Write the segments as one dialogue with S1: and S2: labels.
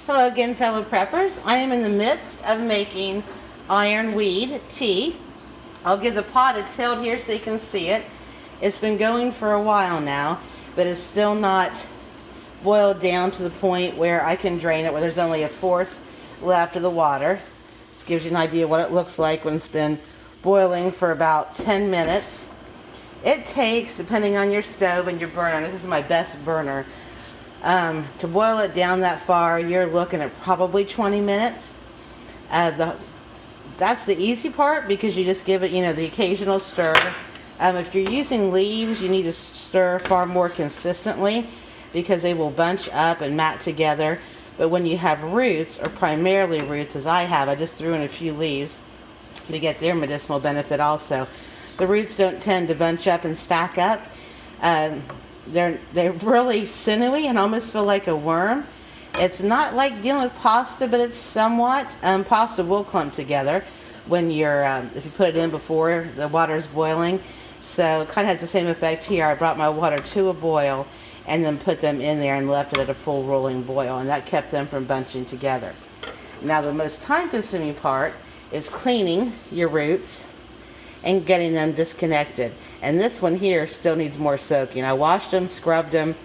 S1: Hello again, fellow preppers. I am in the midst of making ironweed tea. I'll give the pot a tilt here so you can see it. It's been going for a while now, but it's still not boiled down to the point where I can drain it, where there's only a fourth left of the water. This gives you an idea what it looks like when it's been boiling for about 10 minutes. It takes, depending on your stove and your burner, this is my best burner, to boil it down that far, you're looking at probably 20 minutes. That's the easy part because you just give it, the occasional stir. If you're using leaves, you need to stir far more consistently because they will bunch up and mat together. But when you have roots, or primarily roots as I have, I just threw in a few leaves to get their medicinal benefit also. The roots don't tend to bunch up and stack up. They're really sinewy and almost feel like a worm. It's not like dealing with pasta, but it's somewhat. Pasta will clump together when you're if you put it in before the water is boiling. So it kind of has the same effect here. I brought my water to a boil and then put them in there and left it at a full rolling boil, and that kept them from bunching together. Now the most time-consuming part is cleaning your roots and getting them disconnected. And this one here still needs more soaking. I washed them, scrubbed them.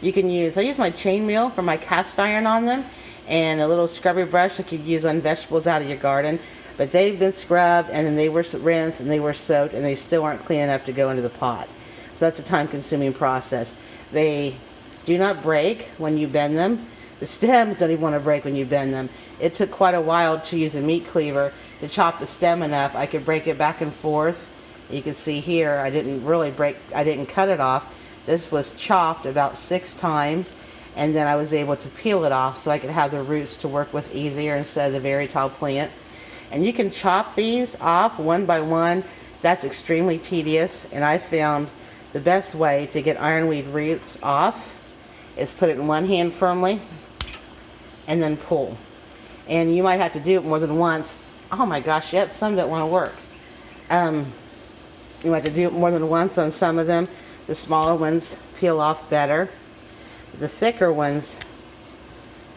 S1: I use my chainmail for my cast iron on them and a little scrubby brush like you use on vegetables out of your garden. But they've been scrubbed and then they were rinsed and they were soaked and they still aren't clean enough to go into the pot. So that's a time-consuming process. They do not break when you bend them. The stems don't even want to break when you bend them. It took quite a while to use a meat cleaver to chop the stem enough I could break it back and forth. You can see here I didn't cut it off. This was chopped about 6 times and then I was able to peel it off so I could have the roots to work with easier instead of the very tall plant. And you can chop these off one by one. That's extremely tedious, and I found the best way to get ironweed roots off is put it in one hand firmly and then pull. And you might have to do it more than once. Oh my gosh, yep, some don't want to work. You might have to do it more than once on some of them. The smaller ones peel off better. The thicker ones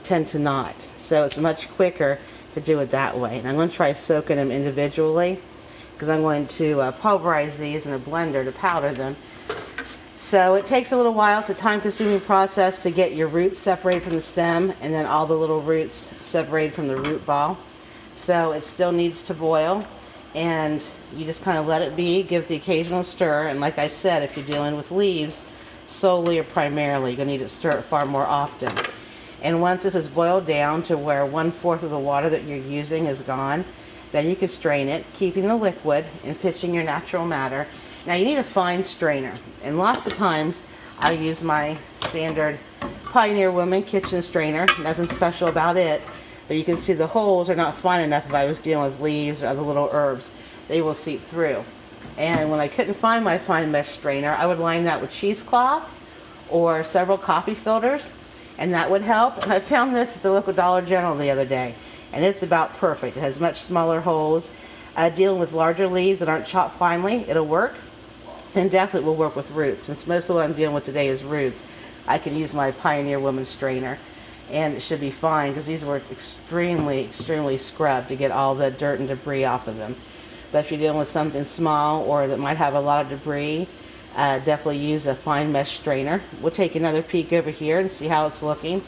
S1: tend to not. So it's much quicker to do it that way. And I'm going to try soaking them individually because I'm going to pulverize these in a blender to powder them. So it takes a little while. It's a time-consuming process to get your roots separated from the stem and then all the little roots separated from the root ball. So it still needs to boil, and you just kind of let it be, give the occasional stir. And like I said, if you're dealing with leaves solely or primarily, you're going to need to stir it far more often. And once this is boiled down to where 1/4 of the water that you're using is gone, then you can strain it, keeping the liquid and pitching your natural matter. Now you need a fine strainer, and lots of times I use my standard Pioneer Woman kitchen strainer. Nothing special about it, but you can see the holes are not fine enough if I was dealing with leaves or other little herbs. They will seep through. And when I couldn't find my fine mesh strainer, I would line that with cheesecloth or several coffee filters, and that would help. And I found this at the local Dollar General the other day, and it's about perfect. It has much smaller holes. Dealing with larger leaves that aren't chopped finely, it'll work, and definitely will work with roots. Since most of what I'm dealing with today is roots, I can use my Pioneer Woman strainer, and it should be fine because these were extremely scrubbed to get all the dirt and debris off of them. But if you're dealing with something small or that might have a lot of debris, definitely use a fine mesh strainer. We'll take another peek over here and see how it's looking.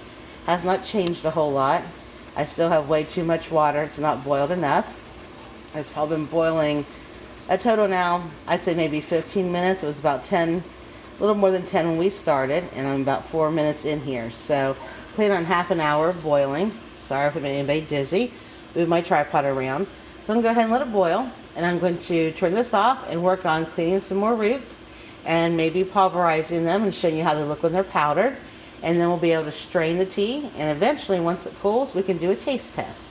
S1: Has not changed a whole lot. I still have way too much water. It's not boiled enough. It's probably been boiling a total now, I'd say maybe 15 minutes. It was about 10, a little more than 10 when we started, and I'm about 4 minutes in here. So plan on half an hour of boiling. Sorry if it made anybody dizzy. Move my tripod around. So I'm going to go ahead and let it boil, and I'm going to turn this off and work on cleaning some more roots and maybe pulverizing them and showing you how they look when they're powdered. And then we'll be able to strain the tea, and eventually once it cools we can do a taste test.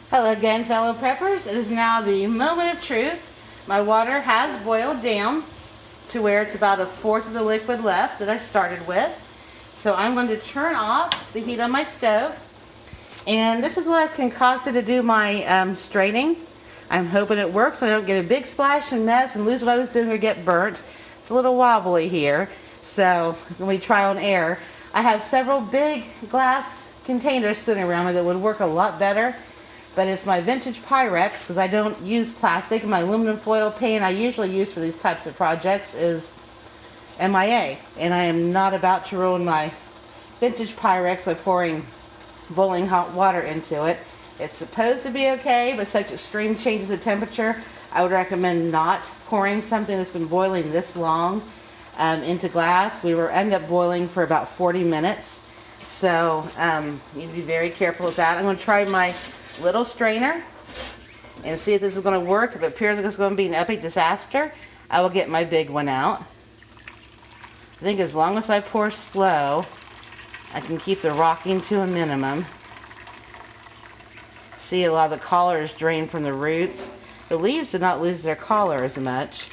S1: Hello again, fellow preppers. It is now the moment of truth. My water has boiled down to where it's about 1/4 of the liquid left that I started with. So I'm going to turn off the heat on my stove. And this is what I've concocted to do my straining. I'm hoping it works so I don't get a big splash and mess and lose what I was doing or get burnt. It's a little wobbly here, so let me try on air. I have several big glass containers sitting around me that would work a lot better, but it's my vintage Pyrex because I don't use plastic. My aluminum foil paint I usually use for these types of projects is MIA, and I am not about to ruin my vintage Pyrex by pouring boiling hot water into it. It's supposed to be okay, but such extreme changes of temperature, I would recommend not pouring something that's been boiling this long into glass. We were end up boiling for about 40 minutes, so you need to be very careful with that. I'm going to try my little strainer and see if this is going to work. If it appears like it's going to be an epic disaster, I will get my big one out. I think as long as I pour slow, I can keep the rocking to a minimum. See, a lot of the color is drained from the roots. The leaves did not lose their color as much.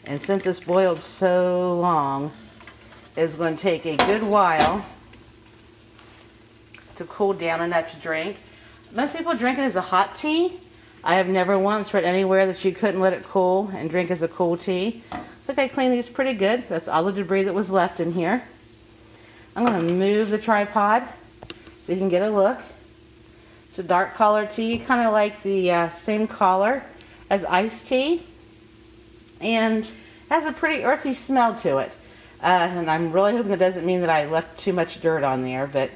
S1: And since it's boiled so long, it's going to take a good while to cool down enough to drink. Most people drink it as a hot tea. I have never once read anywhere that you couldn't let it cool and drink as a cool tea. Looks like I cleaned these pretty good. That's all the debris that was left in here. I'm going to move the tripod so you can get a look. It's a dark color tea, kind of like the same color as iced tea, and has a pretty earthy smell to it. And I'm really hoping that doesn't mean that I left too much dirt on there, but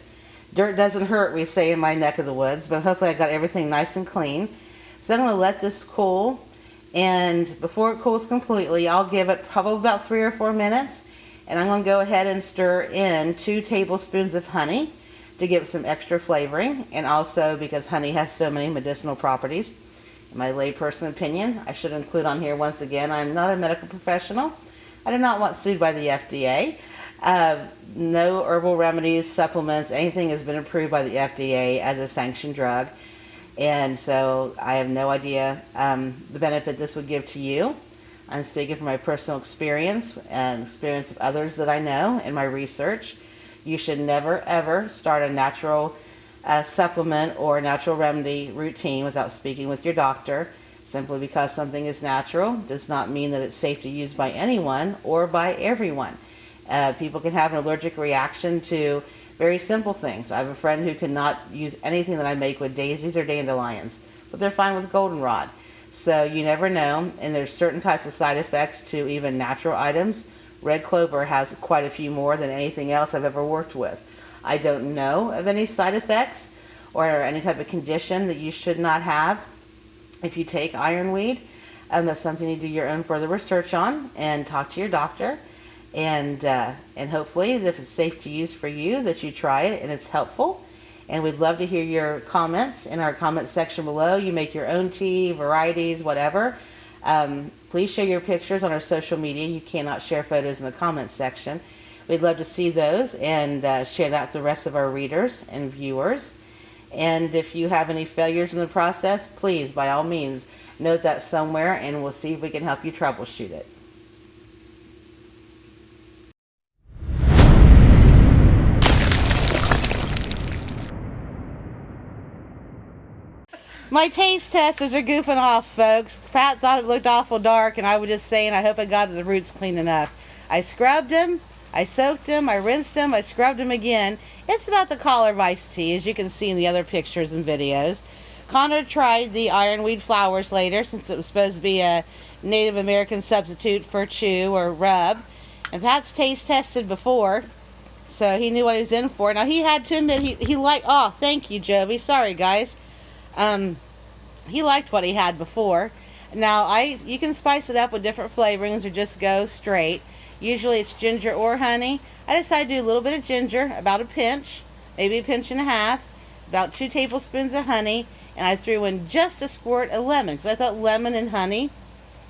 S1: dirt doesn't hurt, we say in my neck of the woods, but hopefully I got everything nice and clean. So I'm going to let this cool, and before it cools completely, I'll give it probably about 3 or 4 minutes. And I'm going to go ahead and stir in 2 tablespoons of honey to give it some extra flavoring, and also because honey has so many medicinal properties. In my layperson opinion, I should include on here once again, I'm not a medical professional. I do not want sued by the FDA. No herbal remedies, supplements, anything has been approved by the FDA as a sanctioned drug. And so I have no idea the benefit this would give to you. I'm speaking from my personal experience and experience of others that I know in my research. You should never ever start a natural supplement or natural remedy routine without speaking with your doctor. Simply because something is natural does not mean that it's safe to use by anyone or by everyone. People can have an allergic reaction to very simple things. I have a friend who cannot use anything that I make with daisies or dandelions, but they're fine with goldenrod. So you never know, and there's certain types of side effects to even natural items. Red clover has quite a few more than anything else I've ever worked with. I don't know of any side effects or any type of condition that you should not have if you take ironweed. That's something you do your own further research on and talk to your doctor. And hopefully, if it's safe to use for you, that you try it and it's helpful. And we'd love to hear your comments in our comment section below. You make your own tea, varieties, whatever. Please share your pictures on our social media. You cannot share photos in the comments section. We'd love to see those and share that with the rest of our readers and viewers. And if you have any failures in the process, please, by all means, note that somewhere and we'll see if we can help you troubleshoot it. My taste testers are goofing off, folks. Pat thought it looked awful dark, and I was just saying I hope I got the roots clean enough. I scrubbed them, I soaked them, I rinsed them, I scrubbed them again. It's about the color of iced tea, as you can see in the other pictures and videos. Connor tried the ironweed flowers later, since it was supposed to be a Native American substitute for chew or rub. And Pat's taste tested before, so he knew what he was in for. Now, he had to admit, he liked, oh, thank you, Joby. Sorry, guys. He liked what he had before. Now, you can spice it up with different flavorings or just go straight. Usually it's ginger or honey. I decided to do a little bit of ginger, about a pinch, maybe a pinch and a half, about 2 tablespoons of honey, and I threw in just a squirt of lemon, because I thought lemon and honey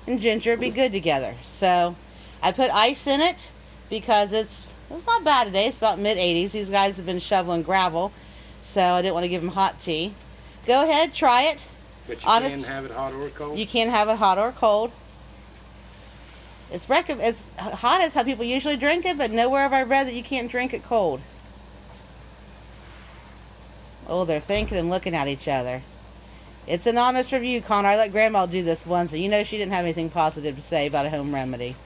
S1: and ginger would be good together. So I put ice in it because it's not bad today. It's about mid-80s. These guys have been shoveling gravel, so I didn't want to give them hot tea. Go ahead, try it.
S2: But you can have it hot or cold?
S1: You can have it hot or cold. It's hot is how people usually drink it, but nowhere have I read that you can't drink it cold. Oh, they're thinking and looking at each other. It's an honest review, Connor. I let Grandma do this once, and you know she didn't have anything positive to say about a home remedy.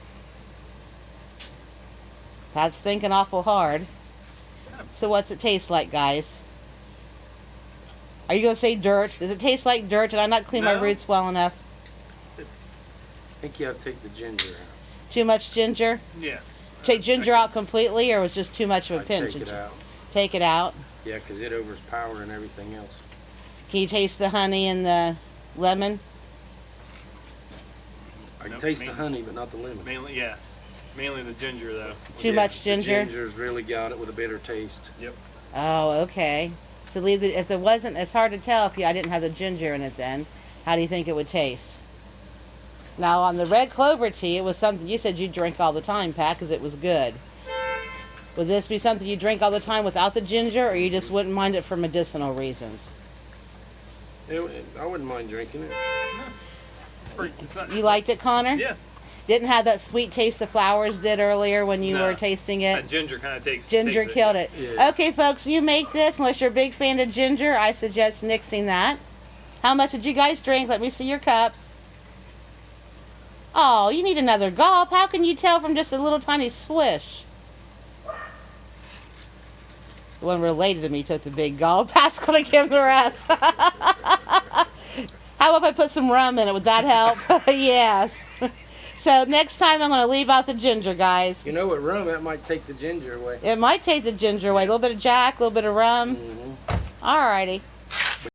S1: That's thinking awful hard. So what's it taste like, guys? Are you going to say dirt? Does it taste like dirt? Did I not clean my roots well enough?
S2: I think you have to take the ginger out.
S1: Too much ginger?
S3: Yeah.
S1: Take ginger out completely, or was just too much of a pinch?
S2: Take it out.
S1: Take it out?
S2: Yeah, because it overpowers everything else.
S1: Can you taste the honey and the lemon?
S2: I can taste the honey, but not the lemon.
S3: Mainly, yeah. Mainly the ginger, though.
S1: Too much ginger?
S2: The ginger's really got it with a bitter taste.
S3: Yep.
S1: Oh, okay. So leave the, if it wasn't, it's hard to tell if I didn't have the ginger in it then. How do you think it would taste? Now on the red clover tea, it was something you said you drink all the time, Pat, because it was good. Would this be something you drink all the time without the ginger, or you just wouldn't mind it for medicinal reasons?
S2: I wouldn't mind drinking it.
S1: You liked it, Connor?
S3: Yeah.
S1: Didn't have that sweet taste the flowers did earlier when you were tasting it?
S3: That ginger kind of takes
S1: Ginger killed it.
S2: Yeah.
S1: Okay, folks, you make this. Unless you're a big fan of ginger, I suggest nixing that. How much did you guys drink? Let me see your cups. Oh, you need another gulp. How can you tell from just a little tiny swish? The one related to me took the big gulp. Pat's going to give the rest. How about if I put some rum in it? Would that help? Yes. So next time I'm going to leave out the ginger, guys.
S2: You know, with rum, that might take the ginger away.
S1: It might take the ginger away. A little bit of Jack, a little bit of rum.
S2: Mm-hmm.
S1: Alrighty.